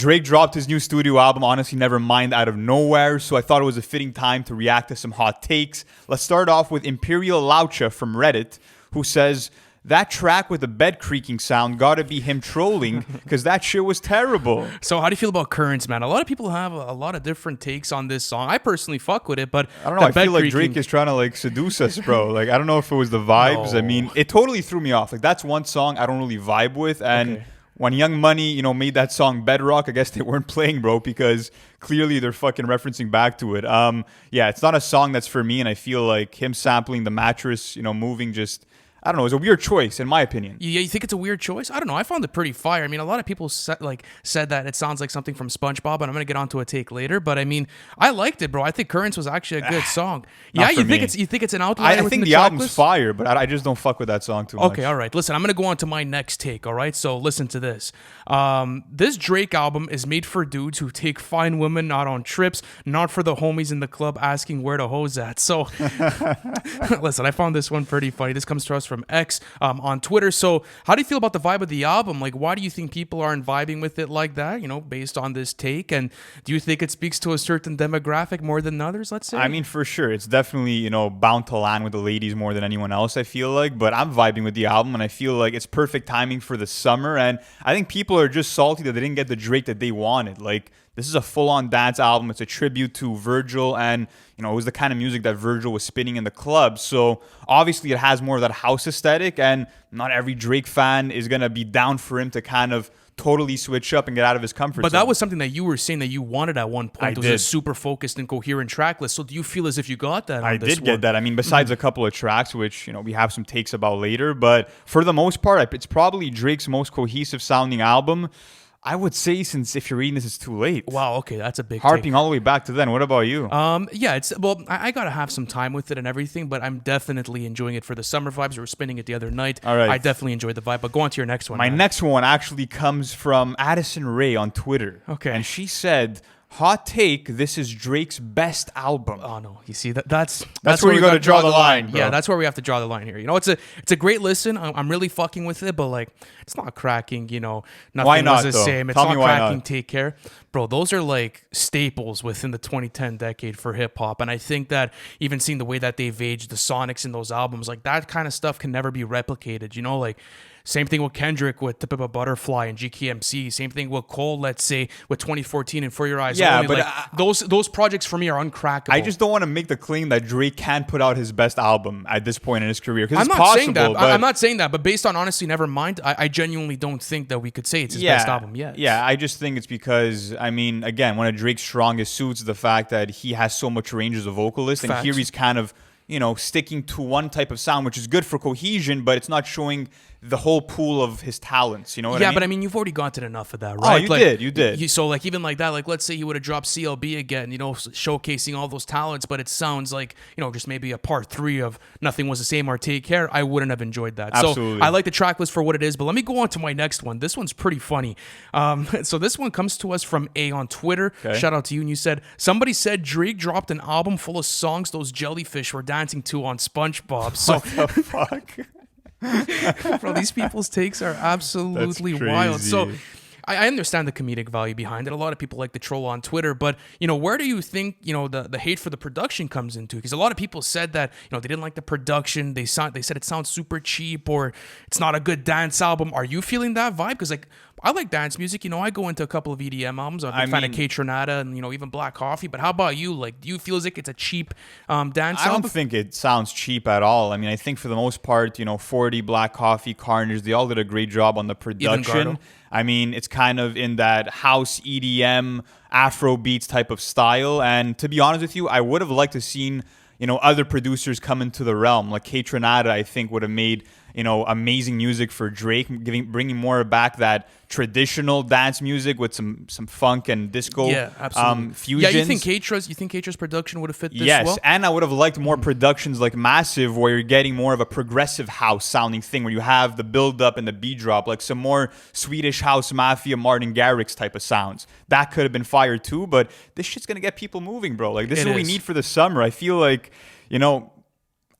Drake dropped his new studio album, Honestly Nevermind, out of nowhere, so I thought it was a fitting time to react to some hot takes. Let's start off with Imperial Laucha from Reddit, who says, that track with the bed creaking sound gotta be him trolling, because that shit was terrible. So how do you feel about Currents, man? A lot of people have a lot of different takes on this song. I personally fuck with it, but I don't know. I feel like Drake is trying to like seduce us, bro. Like, I don't know if it was the vibes. No. I mean, it totally threw me off. Like, that's one song I don't really vibe with, and Okay. when Young Money, made that song Bedrock, I guess they weren't playing, bro, because clearly they're fucking referencing back to it. Yeah, it's not a song that's for me, and I feel like him sampling the mattress, moving just, I don't know, it's a weird choice, in my opinion. Yeah, you think it's a weird choice? I don't know. I found it pretty fire. I mean, a lot of people said that it sounds like something from SpongeBob, and I'm gonna get onto a take later. But I mean, I liked it, bro. I think Currents was actually a good song. Yeah, for me. you think it's an outlier? I think the album's fire, but I just don't fuck with that song too much. Okay, all right. Listen, I'm gonna go on to my next take. All right, so listen to this. This Drake album is made for dudes who take fine women not on trips, not for the homies in the club asking where the hoes at. So, listen, I found this one pretty funny. This comes to us from X on Twitter. So, how do you feel about the vibe of the album? Like, why do you think people aren't vibing with it like that? Based on this take, and do you think it speaks to a certain demographic more than others? Let's say. I mean, for sure, it's definitely bound to land with the ladies more than anyone else, I feel like. But I'm vibing with the album, and I feel like it's perfect timing for the summer. And I think people are just salty that they didn't get the Drake that they wanted. Like, this is a full-on dance album. It's a tribute to Virgil, and it was the kind of music that Virgil was spinning in the club. So obviously, it has more of that house aesthetic, and not every Drake fan is gonna be down for him to kind of totally switch up and get out of his comfort zone. But that was something that you were saying that you wanted at one point. I It was did. a super focused and coherent track list. So do you feel as if you got that? I on this did get one? that. I mean, besides a couple of tracks, which we have some takes about later, but for the most part, it's probably Drake's most cohesive sounding album. I would say, since if you're reading this, it's too late. Wow. Okay, that's a big Harping take. all the way back to then. What about you? Yeah, I gotta have some time with it and everything, but I'm definitely enjoying it for the summer vibes. We were spinning it the other night. All right. I definitely enjoyed the vibe. But go on to your next one. My man. next one actually comes from Addison Rae on Twitter. Okay. And she said, hot take, this is Drake's best album. Oh no! You see that's where you we gotta gotta draw the line, bro. Yeah, that's where we have to draw the line here. It's a great listen. I'm really fucking with it, but like it's not cracking. Nothing Why not, was the though? same. It's Tell not me why cracking. not. Take Care, bro. Those are like staples within the 2010 decade for hip hop, and I think that even seeing the way that they've aged, the sonics in those albums, like that kind of stuff can never be replicated. Like. Same thing with Kendrick with Tip of a Butterfly and GKMC. Same thing with Cole, let's say, with 2014 and For Your Eyes Yeah, Only. but like, those projects for me are uncrackable. I just don't want to make the claim that Drake can't put out his best album at this point in his career. Because I'm it's not possible, saying that. but I'm not saying that, but based on Honestly Nevermind, I genuinely don't think that we could say it's his best album yet. Yeah, I just think it's because, I mean, again, one of Drake's strongest suits is the fact that he has so much range as a vocalist. And Facts. here he's kind of, sticking to one type of sound, which is good for cohesion, but it's not showing the whole pool of his talents. You know what I mean? But I mean, you've already gotten enough of that, right? You did. So, like, even like that, like, let's say he would have dropped CLB again, showcasing all those talents, but it sounds like, just maybe a part 3 of Nothing Was the Same or Take Care. I wouldn't have enjoyed that. Absolutely. So, I like the track list for what it is, but let me go on to my next one. This one's pretty funny. So, this one comes to us from A on Twitter. Okay. Shout out to you. And you said, somebody said Drake dropped an album full of songs those jellyfish were dancing to on SpongeBob. So, What the fuck? bro, these people's takes are absolutely wild. crazy. So I understand the comedic value behind it. A lot of people like to troll on Twitter, but where do you think the hate for the production comes into? Because a lot of people said that they didn't like the production. They said it sounds super cheap or it's not a good dance album. Are you feeling that vibe? Because like I like dance music. I go into a couple of EDM albums. I'm a big fan of K Tronada and even Black Coffee. But how about you? Like, do you feel as like it's a cheap dance I album? don't think it sounds cheap at all. I mean, I think for the most part, 40, Black Coffee, Carnage, they all did a great job on the production. Gardo. I mean, it's kind of in that house EDM, Afro beats type of style. And to be honest with you, I would have liked to seen, other producers come into the realm. Like K Tronada, I think would have made, amazing music for Drake, bringing more back that traditional dance music with some funk and disco fusions. Yeah, you think K-Tra's production would have fit this Yes, well? and I would have liked more productions like Massive, where you're getting more of a progressive house sounding thing, where you have the build up and the beat drop, like some more Swedish House Mafia, Martin Garrix type of sounds. That could have been fire too, but this shit's gonna get people moving, bro. Like, this is what we need for the summer. I feel like,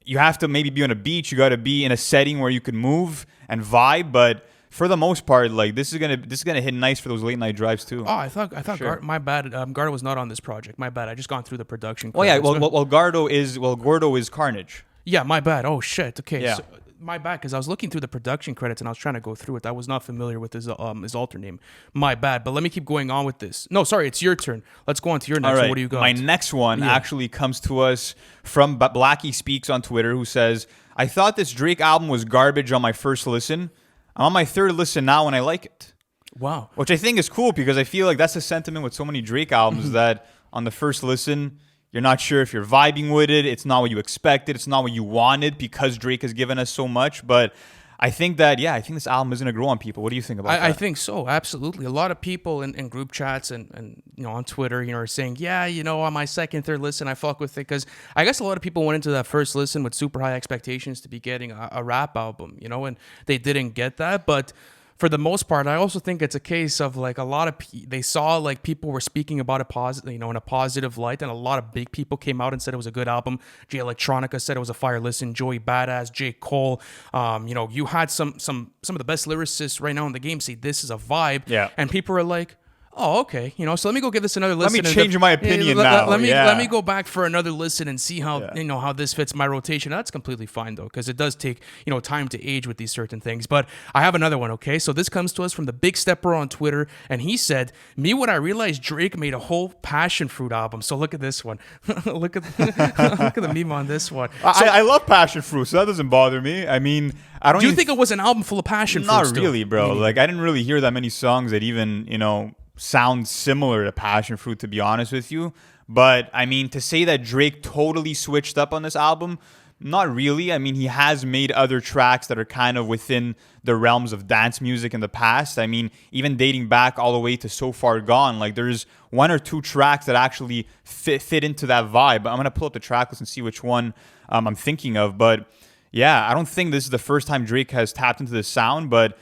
you have to maybe be on a beach. You got to be in a setting where you can move and vibe, but for the most part, like this is gonna hit nice for those late night drives too. Oh, I thought Sure. my bad. Gardo was not on this project. My bad. I just gone through the production. Oh yeah, credits. Gordo is Carnage. Yeah, my bad. Oh shit. Okay. Yeah. So, my bad, because I was looking through the production credits and I was trying to go through it. I was not familiar with his alter name. My bad. But let me keep going on with this. No, sorry, it's your turn. Let's go on to your next All one. right, What do you got? my next one actually comes to us from Blackie Speaks on Twitter, who says, "I thought this Drake album was garbage on my first listen. I'm on my third listen now and I like it." Wow. Which I think is cool because I feel like that's a sentiment with so many Drake albums that on the first listen, you're not sure if you're vibing with it. It's not what you expected. It's not what you wanted because Drake has given us so much. But I think that, I think this album is going to grow on people. What do you think about that? I think so, absolutely. A lot of people in group chats and on Twitter, are saying, on my second, third listen, I fuck with it. Because I guess a lot of people went into that first listen with super high expectations to be getting a rap album, and they didn't get that. But for the most part, I also think it's a case of like a lot of they saw like people were speaking about it positive, in a positive light, and a lot of big people came out and said it was a good album. Jay Electronica said it was a fire listen. Joey Badass, J. Cole, you had some of the best lyricists right now in the game say this is a vibe, and people are like, oh, okay. So let me go give this another listen. Let me change my opinion now. Let me go back for another listen and see how how this fits my rotation. That's completely fine though, because it does take time to age with these certain things. But I have another one. Okay, so this comes to us from the Big Stepper on Twitter, and he said, "Me when I realized Drake made a whole passion fruit album." So look at this one. look at the meme on this one. I love passion fruit, so that doesn't bother me. I mean, I don't. Do you think it was an album full of passion fruit? Not really, bro. Like I didn't really hear that many songs that even sound similar to passion fruit, to be honest with you. But I mean, to say that Drake totally switched up on this album, not really. I mean, he has made other tracks that are kind of within the realms of dance music in the past. I mean, even dating back all the way to So Far Gone, like there's one or two tracks that actually fit into that vibe. I'm gonna pull up the track list and see which one I'm thinking of. But yeah, I don't think this is the first time Drake has tapped into this sound, but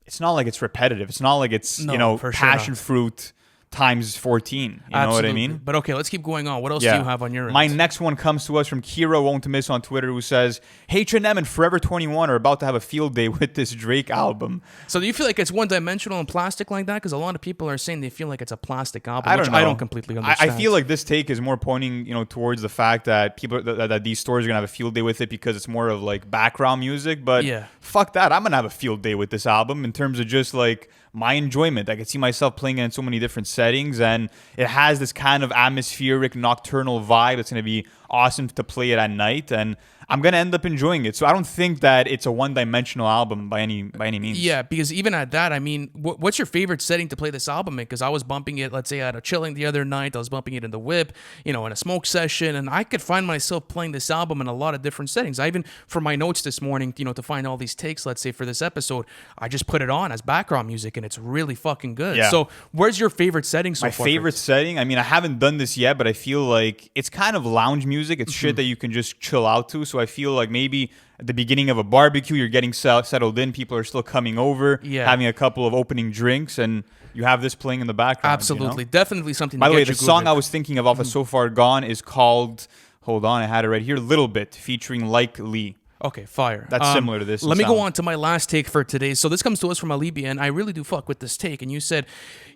it's not like it's repetitive. It's not like it's, passion fruit times 14. You know what I mean? But okay, let's keep going on. What else do you have on your end? My next one comes to us from Kira Won't Miss on Twitter, who says, H&M and Forever 21 are about to have a field day with this Drake album. So do you feel like it's one-dimensional and plastic like that? Because a lot of people are saying they feel like it's a plastic album, I don't know. I don't completely understand. I feel like this take is more pointing, towards the fact that people that these stores are going to have a field day with it because it's more of like background music. But fuck that. I'm going to have a field day with this album in terms of just like my enjoyment. I could see myself playing it in so many different settings, and it has this kind of atmospheric nocturnal vibe that's going to be awesome to play it at night, and I'm going to end up enjoying it. So I don't think that it's a one-dimensional album by any means. Yeah, because even at that, I mean, what's your favorite setting to play this album in? Because I was bumping it, let's say, at a chilling the other night. I was bumping it in the whip, in a smoke session, and I could find myself playing this album in a lot of different settings. I even, for my notes this morning, to find all these takes, let's say, for this episode, I just put it on as background music, and it's really fucking good. Yeah. So where's your favorite setting so far? My favorite setting? I mean, I haven't done this yet, but I feel like it's kind of lounge music. It's shit that you can just chill out to. So I feel like maybe at the beginning of a barbecue, you're getting settled in. People are still coming over, having a couple of opening drinks, and you have this playing in the background. Absolutely. Definitely something By to the way, get the you song grooving. I was thinking of off of So Far Gone is called, hold on, I had it right here, Little Bit, featuring Like Lee. Okay, fire. That's similar to this. Let me go on to my last take for today. So this comes to us from Alibi, and I really do fuck with this take. And you said,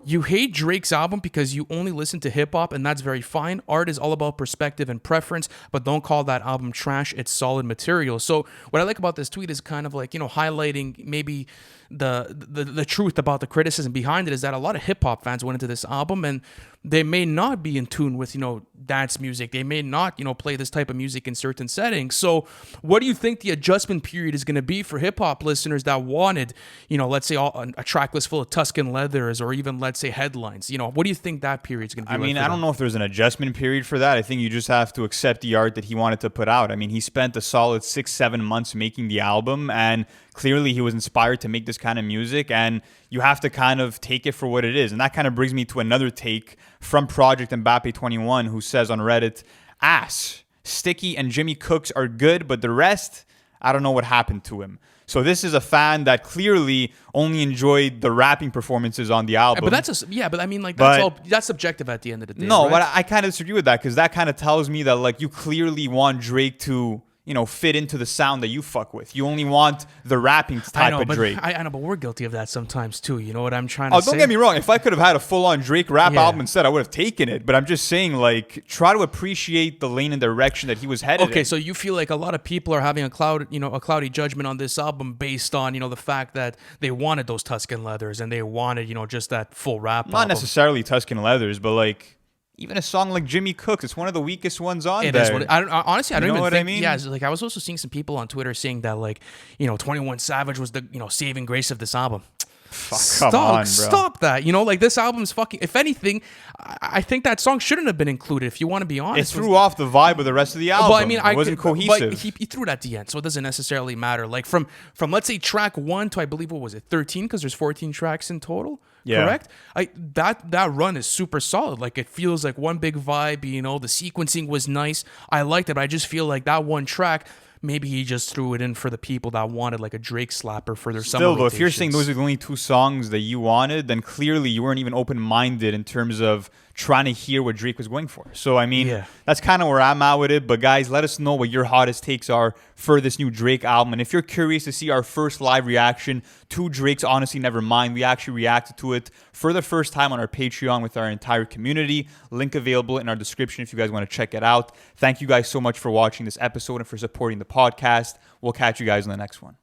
you hate Drake's album because you only listen to hip-hop, and that's very fine. Art is all about perspective and preference, but don't call that album trash. It's solid material. So what I like about this tweet is kind of like, highlighting maybe the truth about the criticism behind it is that a lot of hip-hop fans went into this album, and they may not be in tune with, dance music. They may not, play this type of music in certain settings. So what do you think the adjustment period is going to be for hip-hop listeners that wanted, let's say a track list full of Tuscan Leathers or even, let's say, headlines? What do you think that period is going to be? I mean, I don't know if there's an adjustment period for that. I think you just have to accept the art that he wanted to put out. I mean, he spent a solid 6-7 months making the album, and clearly he was inspired to make this kind of music, and you have to kind of take it for what it is. And that kind of brings me to another take from Project Mbappe 21, who says on Reddit, ass, Sticky and Jimmy Cooks are good, but the rest, I don't know what happened to him. So this is a fan that clearly only enjoyed the rapping performances on the album. But but I mean, like, that's subjective at the end of the day. No, right? but I kind of disagree with that, because that kind of tells me that, like, you clearly want Drake to fit into the sound that you fuck with. You only want the rapping type of Drake. I know, but we're guilty of that sometimes too. You know what I'm trying to say? Oh, don't get me wrong. If I could have had a full-on Drake rap Yeah. album instead, I would have taken it. But I'm just saying, like, try to appreciate the lane and direction that he was headed Okay, in. so you feel like a lot of people are having a cloudy judgment on this album based on, the fact that they wanted those Tuscan leathers and they wanted, just that full rap Not album. necessarily Tuscan Leathers, but, like, even a song like Jimmy Cooks, it's one of the weakest ones on It there. is what honestly, I don't You know even what I think. mean? Yeah, it's like I was also seeing some people on Twitter saying that 21 Savage was the saving grace of this album. Fuck, come on, bro. Stop that. Like this album's fucking. If anything, I think that song shouldn't have been included. If you want to be It honest, threw off the vibe of the rest of the album. Well, I mean, it wasn't cohesive. But he threw it at the end, so it doesn't necessarily matter. Like from let's say track 1 to I believe what was it 13 because there's 14 tracks in total. Yeah. Correct. That run is super solid. Like it feels like one big vibe. The sequencing was nice. I liked it. But I just feel like that one track. Maybe he just threw it in for the people that wanted like a Drake slapper for their summer Still, though, if you're rotations. saying those are the only 2 songs that you wanted, then clearly you weren't even open-minded in terms of trying to hear what Drake was going for. So, I mean, Yeah. that's kind of where I'm at with it. But, guys, let us know what your hottest takes are for this new Drake album. And if you're curious to see our first live reaction to Drake's Honestly Nevermind, we actually reacted to it for the first time on our Patreon with our entire community. Link available in our description if you guys want to check it out. Thank you guys so much for watching this episode and for supporting the podcast. We'll catch you guys in the next one.